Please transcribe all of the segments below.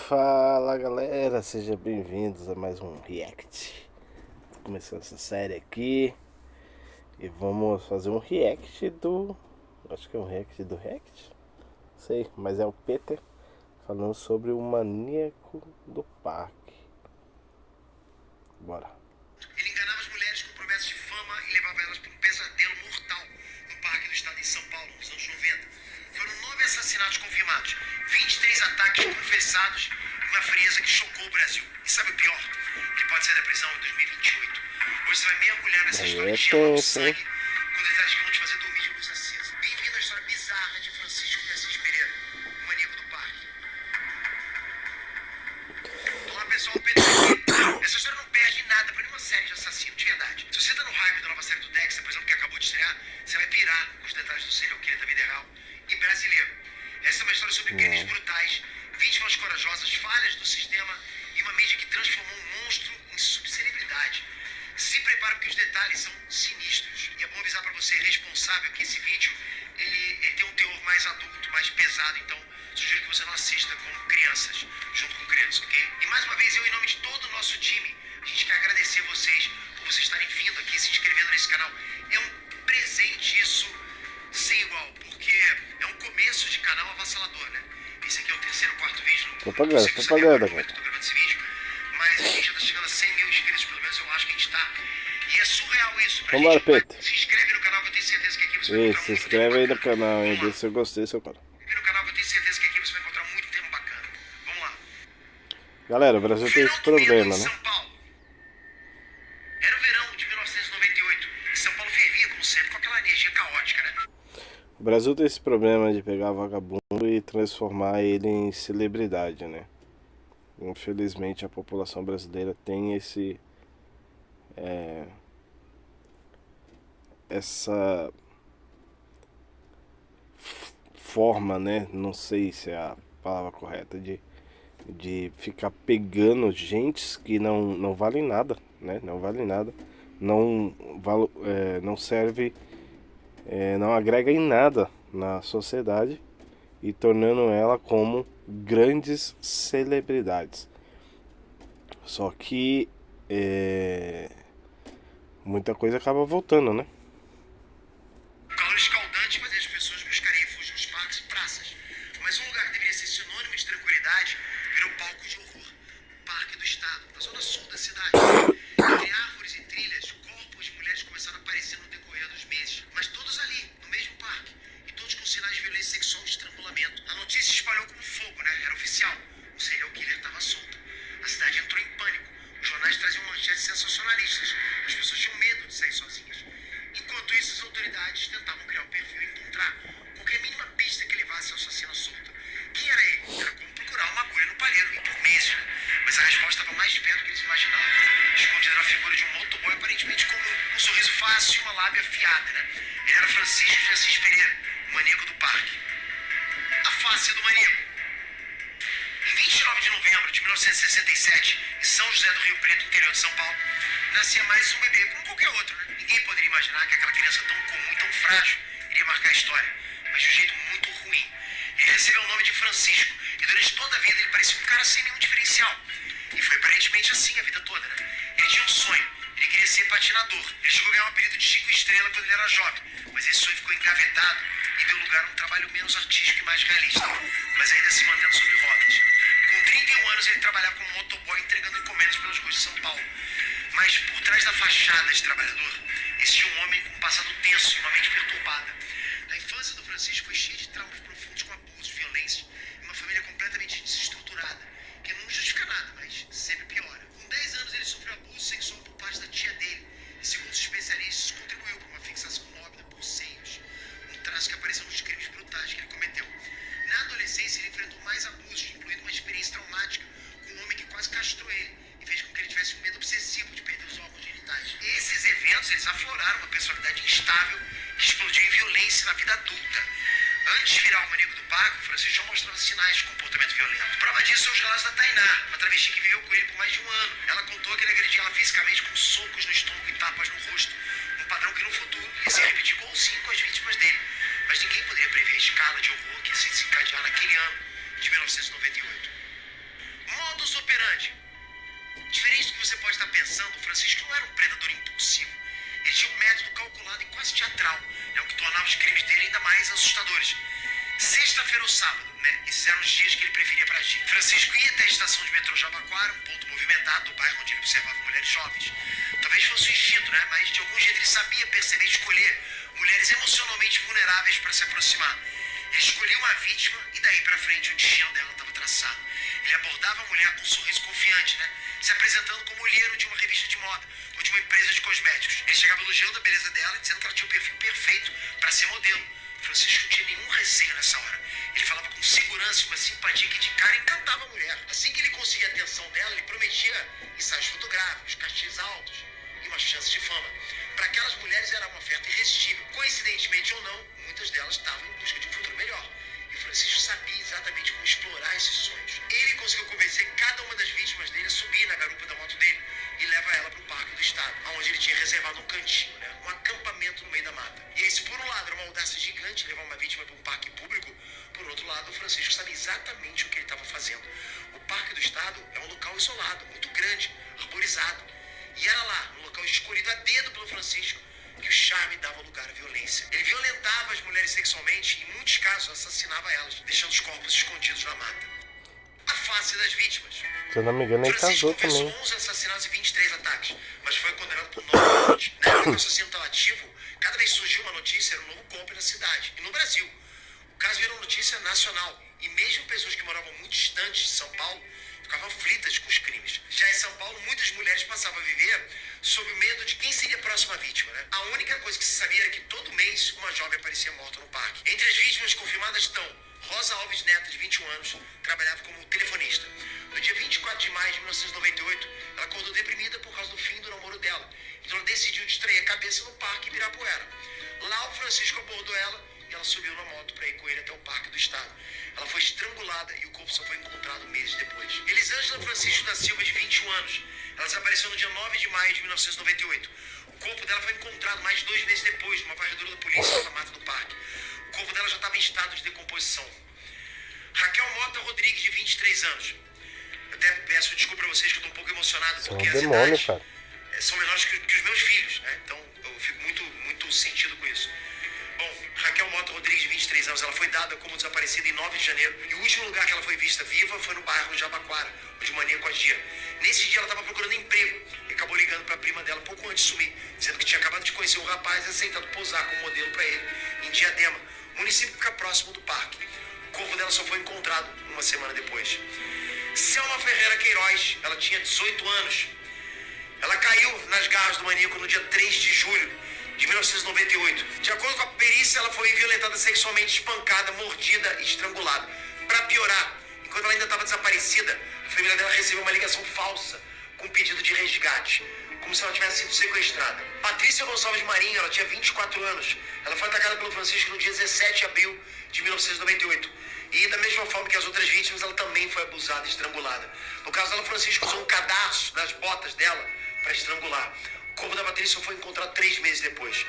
Fala galera, sejam bem-vindos a mais um React. Tô começando essa série aqui e vamos fazer um React do. Acho que é um React do React? Sei, mas é o Peter falando sobre o maníaco do parque. Bora. Ele enganava as mulheres com promessas de fama e levava elas para um pesadelo mortal no parque do estado em São Paulo, nos anos 90. Foram 9 assassinatos confirmados, 23 ataques confessados e uma frieza que chocou o Brasil. E sabe o pior? Ele pode sair da prisão em 2028. Hoje você vai mergulhar nessa história de gelado de sangue, com detalhes que vão te fazer dormir de luz acesa. Bem-vindo à história bizarra de Francisco de Assis Pereira, o maníaco do parque. Olá pessoal, Pedro aqui. Essa história não perde nada para nenhuma série de assassino, de verdade. Se você tá no hype da nova série do Dexter, por exemplo, que acabou de estrear, você vai pirar com os detalhes do serial killer da vida real e brasileiro. Essa é uma história sobre crimes brutais, vítimas corajosas, falhas do sistema e uma mídia que transformou um monstro em subcelebridade. Se prepara porque os detalhes são sinistros. E é bom avisar para você, responsável, que esse vídeo ele tem um teor mais adulto, mais pesado, então sugiro que você não assista com crianças, junto com crianças, ok? E mais uma vez, eu, em nome de todo o nosso time, a gente quer agradecer vocês por vocês estarem vindo aqui, se inscrevendo nesse canal. É um presente isso sem igual, porque é um começo de canal avassalador, né? Esse aqui é o terceiro, quarto vídeo. Propaganda, Não sei se propaganda, eu tô gravando esse vídeo, mas a gente já tá chegando a 100 mil inscritos, pelo menos eu acho que a gente tá. E é surreal isso pra Vambora, gente. Peter. Se inscreve no canal que eu tenho certeza que aqui você vai E encontrar se muito inscreve aí no bacana. canal, hein? Vamos lá. Deixa seu gostei, seu cara. Aqui no canal que eu tenho certeza que aqui você vai encontrar muito tema bacana. Vamos lá. Galera, o Brasil tem esse problema, Em né? São Paulo. Era o verão de 1998 e São Paulo fervia, como sempre, com aquela energia caótica, né? O Brasil tem esse problema de pegar vagabundo e transformar ele em celebridade, né? Infelizmente a população brasileira tem essa forma, né? Não sei se é a palavra correta de ficar pegando gente que não valem nada, né? Não valem nada, não serve, não agrega em nada na sociedade e tornando ela como grandes celebridades. Só que muita coisa acaba voltando, né? O calor escaldante fazia as pessoas buscarem refúgio nos parques e praças. Mas um lugar que deveria ser sinônimo de tranquilidade virou palco de horror. O Parque do Estado, na zona sul da cidade. Entre árvores e trilhas, corpos de mulheres começaram a aparecer no decorrer dos meses. Mas todos ali, no mesmo parque. E todos com sinais de violência sexual e estrangulamento. A notícia se espalhou como fogo, né? Era oficial. O serial killer estava solto. A cidade entrou em pânico. Os jornais traziam manchetes sensacionalistas. As pessoas tinham medo de sair sozinhas. Enquanto isso, as autoridades tentavam criar um perfil e encontrar qualquer mínima pista que levasse ao assassino solto. Quem era ele? Era como procurar uma agulha no palheiro, e por meses, né? Mas a resposta estava mais perto do que eles imaginavam. Escondida na figura de um motoboy aparentemente comum, com um sorriso fácil e uma lábia afiada, né? Ele era Francisco de Assis Pereira, o maníaco do parque. A face do maníaco. Em 29 de novembro de 1967, em São José do Rio Preto, interior de São Paulo, nascia mais um bebê, como qualquer outro, né? Ninguém poderia imaginar que aquela criança tão comum e tão frágil iria marcar a história, mas de um jeito muito ruim. Ele recebeu o nome de Francisco, e durante toda a vida ele parecia um cara sem nenhum diferencial. E foi aparentemente assim a vida toda, né? Ele tinha um sonho, ele queria ser patinador. Ele chegou a ganhar o apelido de Chico Estrela quando ele era jovem, mas esse sonho ficou engavetado e deu lugar a um trabalho menos artístico e mais realista, mas ainda se mantendo sobre rodas. Com 31 anos ele trabalhava como motoboy entregando encomendas pelas ruas de São Paulo. Mas por trás da fachada de trabalhador, existia um homem com um passado tenso e uma mente perturbada. A infância do Francisco foi cheia de traumas profundos com abusos, violências e uma família completamente desestruturada, que não justifica nada, mas sempre piora. Com 10 anos ele sofreu abuso sexual por parte da tia dele e, segundo os especialistas, contribuiu para uma fixação mórbida por seios, um traço que apareceu nos crimes brutais que ele cometeu. Na adolescência ele enfrentou mais abusos, incluindo uma experiência traumática com um homem que quase castrou ele e fez com que ele tivesse um medo obsessivo de perder os órgãos genitais. Esses eventos eles afloraram uma personalidade instável que explodiu em violência na vida adulta. Antes de virar o maníaco do parque, o Francisco já mostrava sinais de comportamento violento. Prova disso são os relatos da Tainá, uma travesti que viveu com ele por mais de um ano. Ela contou que ele agredia ela fisicamente com socos no estômago e tapas no rosto, um padrão que no futuro ia se repetir igualzinho com as vítimas dele. Mas ninguém poderia prever a escala de horror que ia se desencadear naquele ano de 1998. modus operandi. Diferente do que você pode estar pensando, o Francisco não era um predador impulsivo. Ele tinha um método calculado e quase teatral, o que tornava os crimes dele ainda mais assustadores. Sexta-feira ou sábado, esses eram os dias que ele preferia para agir. Francisco ia até a estação de metrô Jabaquara, um ponto movimentado do bairro onde ele observava mulheres jovens. Talvez fosse um instinto, mas de algum jeito ele sabia perceber e escolher mulheres emocionalmente vulneráveis para se aproximar. Ele escolhia uma vítima e daí para frente o destino dela estava traçado. Ele abordava a mulher com um sorriso confiante, se apresentando como olheiro de uma revista de moda ou de uma empresa de cosméticos. Ele chegava elogiando a beleza dela, dizendo que ela tinha o perfil perfeito para ser modelo. Francisco não tinha nenhum receio nessa hora. Ele falava com segurança e uma simpatia que de cara encantava a mulher. Assim que ele conseguia a atenção dela, ele prometia ensaios fotográficos, cachês altos e uma chance de fama. Para aquelas mulheres era uma oferta irresistível. Coincidentemente ou não, muitas delas estavam em busca de um futuro melhor. E Francisco sabia exatamente como explorar esses sonhos. Ele conseguiu convencer cada uma das vítimas dele a subir na garupa da moto dele e leva ela para o Parque do Estado, onde ele tinha reservado um cantinho, um acampamento no meio da mata. E aí, se por um lado era uma audácia gigante levar uma vítima para um parque público, por outro lado, o Francisco sabia exatamente o que ele estava fazendo. O Parque do Estado é um local isolado, muito grande, arborizado. E era lá, no local escolhido a dedo pelo Francisco, que o charme dava lugar à violência. Ele violentava as mulheres sexualmente e, em muitos casos, assassinava elas, deixando os corpos escondidos na mata. A face das vítimas. Se eu não me engano, ele casou também. Francisco confessou 11 assassinatos e 23 ataques, mas foi condenado por 9 mortes. Na época que o assassino estava ativo, cada vez surgiu uma notícia, era um novo golpe na cidade. E no Brasil, o caso virou notícia nacional. E mesmo pessoas que moravam muito distantes de São Paulo ficavam aflitas com os crimes. Já em São Paulo, muitas mulheres passavam a viver sob o medo de quem seria a próxima vítima. A única coisa que se sabia era que todo mês uma jovem aparecia morta no parque. Entre as vítimas confirmadas estão Rosa Alves Neto, de 21 anos, trabalhava como telefonista. No dia 24 de maio de 1998, ela acordou deprimida por causa do fim do namoro dela. Então ela decidiu distrair a cabeça no parque Ibirapuera. Lá o Francisco abordou ela e ela subiu na moto para ir com ele até o Parque do Estado. Ela foi estrangulada e o corpo só foi encontrado meses depois. Elisângela Francisco da Silva, de 21 anos. Ela desapareceu no dia 9 de maio de 1998. O corpo dela foi encontrado mais de 2 meses depois, numa varredura da polícia na mata do parque. O corpo dela já estava em estado de decomposição. Raquel Mota Rodrigues, de 23 anos. Eu até peço desculpa para vocês que eu estou um pouco emocionado, porque as idades são menores que os meus filhos, Então eu fico muito sentido com isso. Bom, Raquel Mota Rodrigues, de 23 anos, ela foi dada como desaparecida em 9 de janeiro. E o último lugar que ela foi vista viva foi no bairro Jabaquara, onde o maníaco agia. Nesse dia ela estava procurando emprego e acabou ligando para a prima dela pouco antes de sumir, dizendo que tinha acabado de conhecer um rapaz e aceitado posar como modelo para ele em Diadema, município que fica próximo do parque. O corpo dela só foi encontrado uma semana depois. Selma Ferreira Queiroz, ela tinha 18 anos. Ela caiu nas garras do maníaco no dia 3 de julho de 1998. De acordo com a perícia, ela foi violentada sexualmente, espancada, mordida e estrangulada. Para piorar, enquanto ela ainda estava desaparecida, a família dela recebeu uma ligação falsa com pedido de resgate, como se ela tivesse sido sequestrada. Patrícia Gonçalves Marinho, ela tinha 24 anos. Ela foi atacada pelo Francisco no dia 17 de abril de 1998. E da mesma forma que as outras vítimas, ela também foi abusada e estrangulada. No caso dela, Francisco usou um cadarço nas botas dela para estrangular. O corpo da Patrícia foi encontrado 3 meses depois.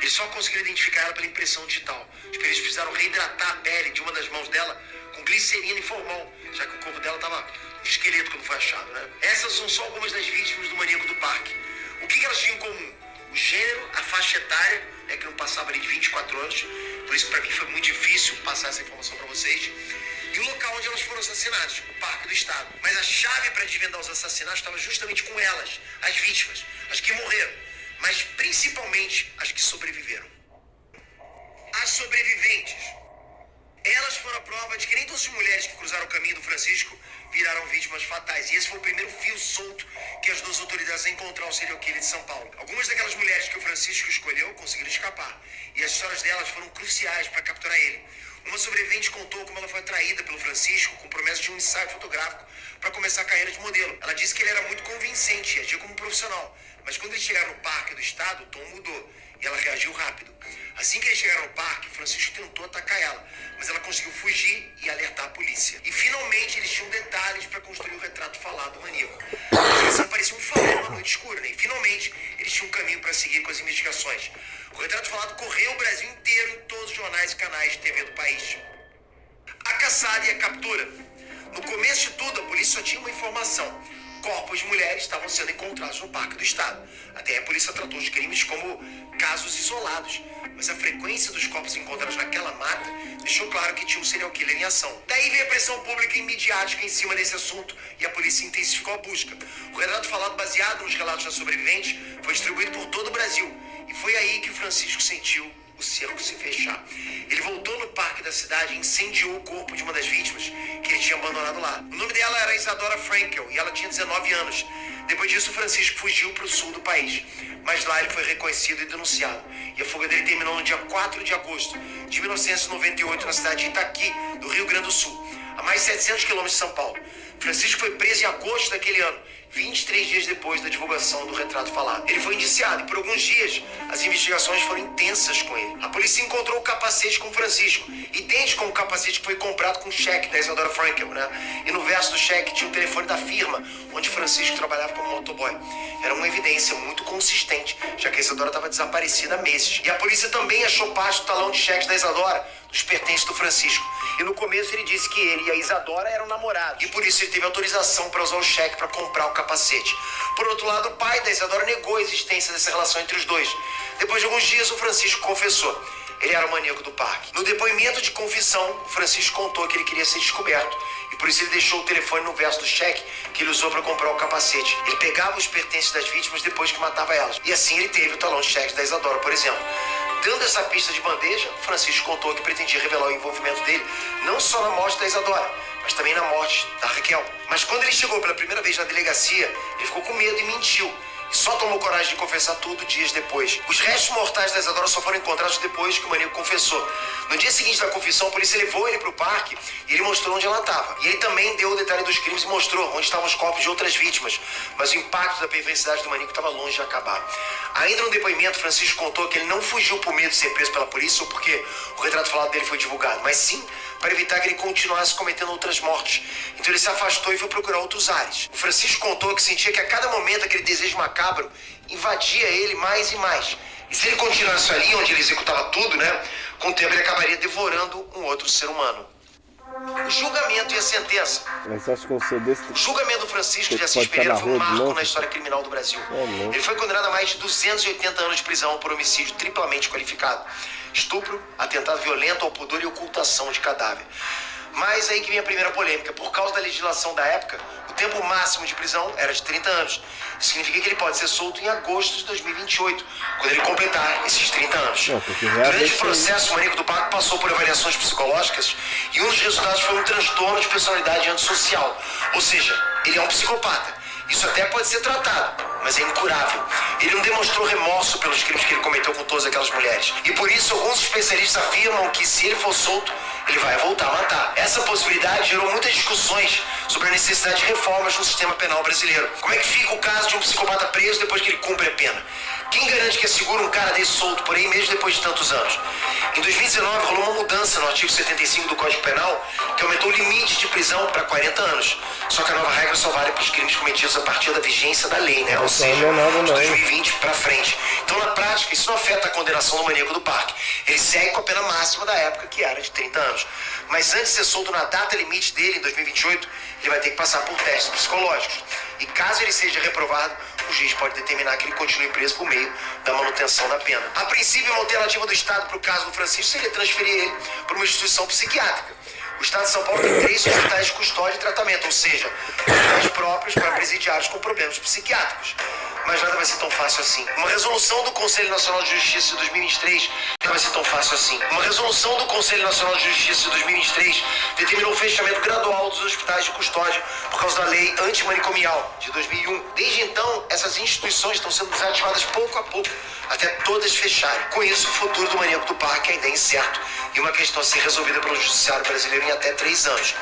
Eles só conseguiram identificar ela pela impressão digital. Os peritos precisaram reidratar a pele de uma das mãos dela com glicerina e formol, já que o corpo dela estava um esqueleto quando foi achado. Essas são só algumas das vítimas do maníaco do parque. O que elas tinham em comum? O gênero, a faixa etária, que não passava ali de 24 anos. Por isso, para mim, foi muito difícil passar essa informação para vocês. E o local onde elas foram assassinadas, o Parque do Estado. Mas a chave para desvendar os assassinatos estava justamente com elas, as vítimas, as que morreram, mas principalmente as que sobreviveram. As sobreviventes, elas foram a prova de que nem todas as mulheres que cruzaram o caminho do Francisco viraram vítimas fatais. E esse foi o primeiro fio solto que as duas autoridades encontraram o serial killer de São Paulo. Algumas daquelas mulheres que o Francisco escolheu conseguiram escapar. E as histórias delas foram cruciais para capturar ele. Uma sobrevivente contou como ela foi atraída pelo Francisco com promessa de um ensaio fotográfico para começar a carreira de modelo. Ela disse que ele era muito convincente e agia como profissional. Mas quando eles chegaram no Parque do Estado, o tom mudou e ela reagiu rápido. Assim que eles chegaram no parque, Francisco tentou atacar ela, mas ela conseguiu fugir e alertar a polícia. E finalmente eles tinham detalhes para construir o retrato falado do maníaco. A descrição parecia um farol numa noite escura, E finalmente eles tinham um caminho para seguir com as investigações. O retrato falado correu o Brasil inteiro em todos os jornais e canais de TV do país. A caçada e a captura. No começo de tudo, a polícia só tinha uma informação: corpos de mulheres estavam sendo encontrados no Parque do Estado. Até aí a polícia tratou os crimes como casos isolados, mas a frequência dos corpos encontrados naquela mata deixou claro que tinha um serial killer em ação. Daí veio a pressão pública e midiática em cima desse assunto e a polícia intensificou a busca. O relato falado, baseado nos relatos das sobreviventes, foi distribuído por todo o Brasil. E foi aí que o Francisco sentiu o cerco se fechar. Ele voltou no parque da cidade e incendiou o corpo de uma das vítimas que ele tinha abandonado lá. O nome dela era Isadora Frankel e ela tinha 19 anos. Depois disso, o Francisco fugiu para o sul do país. Mas lá ele foi reconhecido e denunciado. E a fuga dele terminou no dia 4 de agosto de 1998 na cidade de Itaqui, do Rio Grande do Sul, a mais de 700 quilômetros de São Paulo. Francisco foi preso em agosto daquele ano, 23 dias depois da divulgação do retrato falado. Ele foi indiciado e por alguns dias as investigações foram intensas com ele. A polícia encontrou o capacete com Francisco, idêntico com o capacete que foi comprado com o cheque da Isadora Frankel, né? E no verso do cheque tinha o telefone da firma onde Francisco trabalhava como motoboy. Era uma evidência muito consistente, já que a Isadora estava desaparecida há meses. E a polícia também achou parte do talão de cheques da Isadora, dos pertences do Francisco. E no começo ele disse que ele e a Isadora eram namorados. E por isso ele teve autorização para usar o cheque para comprar o capacete. Por outro lado, o pai da Isadora negou a existência dessa relação entre os dois. Depois de alguns dias, o Francisco confessou. Ele era o maníaco do parque. No depoimento de confissão, o Francisco contou que ele queria ser descoberto. E por isso ele deixou o telefone no verso do cheque que ele usou para comprar o capacete. Ele pegava os pertences das vítimas depois que matava elas. E assim ele teve o talão de cheques da Isadora, por exemplo. Dando essa pista de bandeja, Francisco contou que pretendia revelar o envolvimento dele não só na morte da Isadora, mas também na morte da Raquel. Mas quando ele chegou pela primeira vez na delegacia, ele ficou com medo e mentiu. E só tomou coragem de confessar tudo dias depois. Os restos mortais da Isadora só foram encontrados depois que o maníaco confessou. No dia seguinte da confissão, a polícia levou ele para o parque e ele mostrou onde ela estava. E ele também deu o detalhe dos crimes e mostrou onde estavam os corpos de outras vítimas. Mas o impacto da perversidade do maníaco estava longe de acabar. Ainda no depoimento, Francisco contou que ele não fugiu por medo de ser preso pela polícia ou porque o retrato falado dele foi divulgado, mas sim para evitar que ele continuasse cometendo outras mortes. Então ele se afastou e foi procurar outros ares. O Francisco contou que sentia que a cada momento aquele desejo macabro invadia ele mais e mais. E se ele continuasse ali onde ele executava tudo, né, com o tempo ele acabaria devorando um outro ser humano. O julgamento e a sentença. Mas você acha que um ser desse... O julgamento do Francisco de Assis Pereira foi um marco na história criminal do Brasil. Ele foi condenado a mais de 280 anos de prisão por homicídio triplamente qualificado: estupro, atentado violento ao pudor e ocultação de cadáver. Mas aí que vem a primeira polêmica. Por causa da legislação da época, o tempo máximo de prisão era de 30 anos. Isso significa que ele pode ser solto em agosto de 2028, quando ele completar esses 30 anos. Durante o processo, o maníaco do parque passou por avaliações psicológicas e um dos resultados foi um transtorno de personalidade antissocial. Ou seja, ele é um psicopata. Isso até pode ser tratado, mas é incurável. Ele não demonstrou remorso pelos crimes que ele cometeu com todas aquelas mulheres. E por isso, alguns especialistas afirmam que se ele for solto, ele vai voltar a matar. Essa possibilidade gerou muitas discussões sobre a necessidade de reformas no sistema penal brasileiro. Como é que fica o caso de um psicopata preso depois que ele cumpre a pena? Quem garante que é seguro um cara desse solto por aí mesmo depois de tantos anos? Em 2019, rolou uma mudança no artigo 75 do Código Penal que aumentou o limite de prisão para 40 anos. Só que a nova regra só vale para os crimes cometidos a partir da vigência da lei, né? Ou seja, de 2020 para frente. Então, na prática, isso não afeta a condenação do maníaco do parque. Ele segue com a pena máxima da época, que era de 30 anos. Mas antes de ser solto na data limite dele, em 2028, ele vai ter que passar por testes psicológicos. E caso ele seja reprovado, o juiz pode determinar que ele continue preso por meio da manutenção da pena. A princípio, uma alternativa do Estado para o caso do Francisco seria transferir ele para uma instituição psiquiátrica. O Estado de São Paulo tem 3 hospitais de custódia e tratamento, ou seja, hospitais próprios para presidiários com problemas psiquiátricos. Mas nada vai ser tão fácil assim. Uma resolução do Conselho Nacional de Justiça de 2023 não vai ser tão fácil assim. Uma resolução do Conselho Nacional de Justiça de 2023 determinou o fechamento gradual dos hospitais de custódia por causa da lei antimanicomial de 2001. Desde então, essas instituições estão sendo desativadas pouco a pouco, até todas fecharem. Com isso, o futuro do maníaco do parque ainda é incerto e uma questão a ser resolvida pelo judiciário brasileiro em até 3 anos.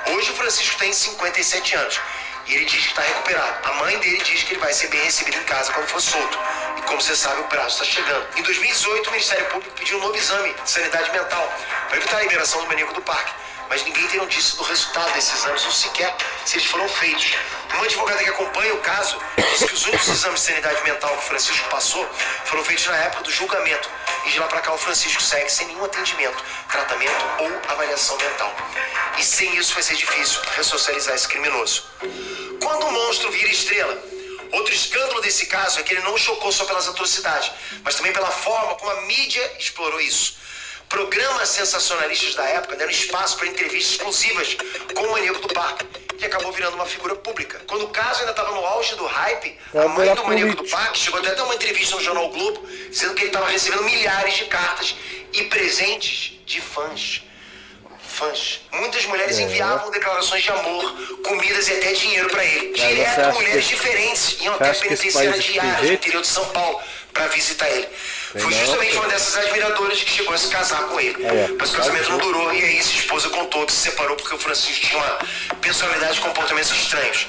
Hoje o Francisco tem 57 anos. E ele diz que está recuperado. A mãe dele diz que ele vai ser bem recebido em casa quando for solto. E como você sabe, o prazo está chegando. Em 2018, o Ministério Público pediu um novo exame de sanidade mental para evitar a liberação do maníaco do parque. Mas ninguém tem notícia do resultado desses exames ou sequer se eles foram feitos. Uma advogada que acompanha o caso disse que os únicos exames de sanidade mental que o Francisco passou foram feitos na época do julgamento. E de lá pra cá o Francisco segue sem nenhum atendimento, tratamento ou avaliação mental. E sem isso vai ser difícil ressocializar esse criminoso. Quando o monstro vira estrela? Outro escândalo desse caso é que ele não chocou só pelas atrocidades, mas também pela forma como a mídia explorou isso. Programas sensacionalistas da época deram espaço para entrevistas exclusivas com o Maníaco do Parque, que acabou virando uma figura pública. Quando o caso ainda estava no auge do hype, a mãe do Maníaco do Parque chegou até a dar uma entrevista no Jornal Globo, dizendo que ele estava recebendo milhares de cartas e presentes de fãs. Muitas mulheres enviavam declarações de amor, comidas e até dinheiro para ele. Direto, mulheres diferentes iam até a penitenciária diária no interior de São Paulo para visitar ele. Foi justamente uma dessas admiradoras que chegou a se casar com ele. Mas o casamento não durou e aí sua esposa contou que se separou porque o Francisco tinha uma personalidade e comportamentos estranhos.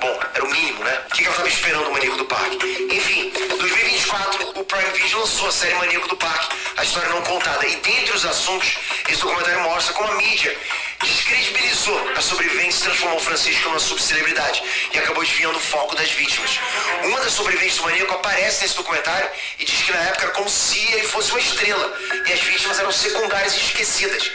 Bom, era o mínimo, né? O que ela estava esperando do Maníaco do Parque? Enfim, em 2024, o Prime Video lançou a série Maníaco do Parque, a história não contada. E dentre os assuntos, esse documentário mostra como a mídia descredibilizou a sobrevivente e transformou o Francisco numa subcelebridade e acabou desviando o foco das vítimas. Uma das sobreviventes do maníaco aparece nesse documentário e diz que na época era como se ele fosse uma estrela e as vítimas eram secundárias e esquecidas.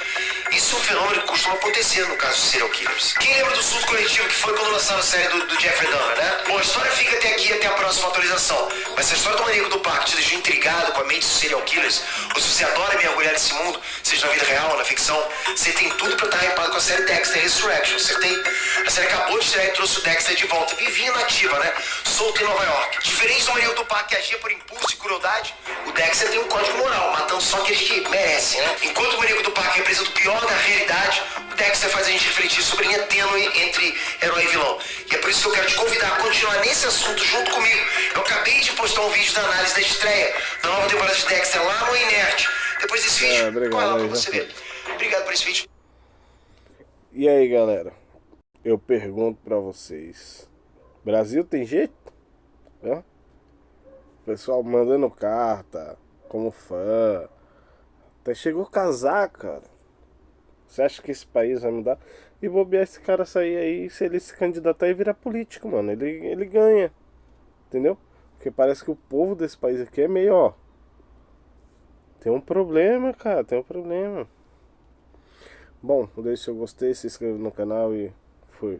Isso é um fenômeno que costuma acontecer no caso de serial killers. Quem lembra do surto coletivo que foi quando lançaram a série do Jeffrey Dahmer, né? Bom, a história fica até aqui, até a próxima atualização. Mas se a história do Maníaco do Parque te deixou intrigado com a mente dos serial killers, ou se você adora mergulhar nesse mundo, seja na vida real ou na ficção, você tem tudo pra estar hypado com a série Dexter Resurrection. Acertei. A série acabou de estrear e trouxe o Dexter de volta. Vivia nativa, né? Solto em Nova York. Diferente do Maníaco do Parque que agia por impulso e crueldade, o Dexter tem um código moral, matando só aqueles que merecem, né? Enquanto o Maníaco do Parque representa o pior da realidade, o Dexter faz a gente refletir sobre a linha tênue entre herói e vilão. E é por isso que eu quero te convidar a continuar nesse assunto junto comigo. Eu acabei de postar um vídeo da análise da estreia da nova temporada de Dexter lá no Inert. Depois desse vídeo, corre lá pra você ver. Obrigado por esse vídeo. E aí, galera? Eu pergunto pra vocês: Brasil tem jeito? Hã? Pessoal mandando carta, como fã. Até chegou a casar, cara. Você acha que esse país vai mudar? E bobear esse cara sair aí, se ele se candidatar e virar político, mano, ele ganha. Entendeu? Porque parece que o povo desse país aqui é meio, ó, tem um problema, cara, tem um problema. Bom, deixa eu gostei, se inscreva no canal e fui.